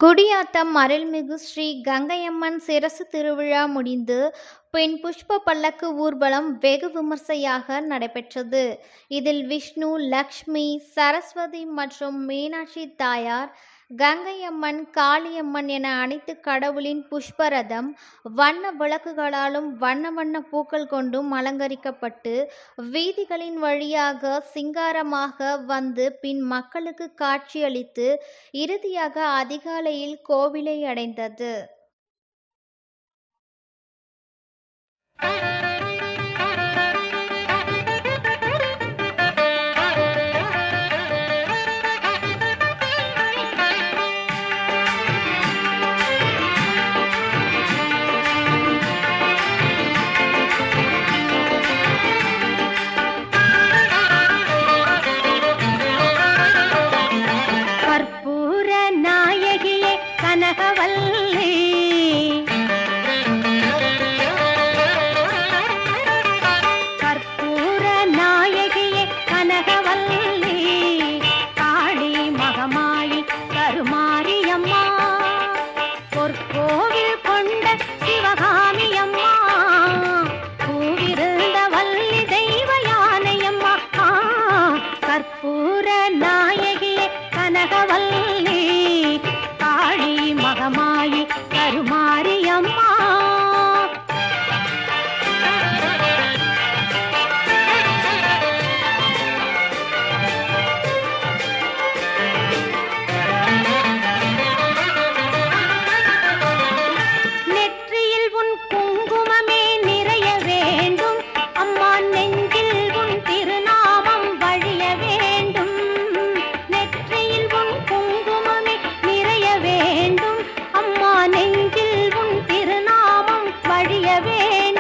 குடியாத்தம் அருள்மிகு ஸ்ரீ கங்கையம்மன் சிரசு திருவிழா முடிந்து பின் புஷ்ப பல்லக்கு ஊர்வலம் வெகு விமர்சையாக நடைபெற்றது. இதில் விஷ்ணு, லக்ஷ்மி, சரஸ்வதி மற்றும் மீனாட்சி தாயார், கங்கையம்மன், காளியம்மன் என அனைத்து கடவுளின் புஷ்பரதம் வண்ண விளக்குகளாலும் வண்ண வண்ண பூக்கள் கொண்டும் அலங்கரிக்கப்பட்டு வீதிகளின் வழியாக சிங்காரமாக வந்து பின் மக்களுக்கு காட்சியளித்து இறுதியாக அதிகாலையில் கோவிலை அடைந்தது. கற்பூர நாயகியே கனகவல்லி, கற்பூர நாயகியே கனகவல்லி, காளி மகமாயி கருமாரியம்மா, பொற்கோவில் கொண்ட சிவகாமியம்மா, பூவிருந்த வள்ளி தெய்வ யானையம்மா, கற்பூர நாயகியே கனகவல்லி, காளி மகமாயி கருமாரியம்மா. நெற்றியில் உன் குங்குமமே நிறைய வேண்டும் அம்மா, நெஞ்சில் உன் திருநாமம் வழிய வேண்டும். நெற்றியில் உன் குங்குமமே நிறைய வேண்டும் அம்மா, நெஞ்சில் உன் திருநாமம் வழிய வேண்டும்.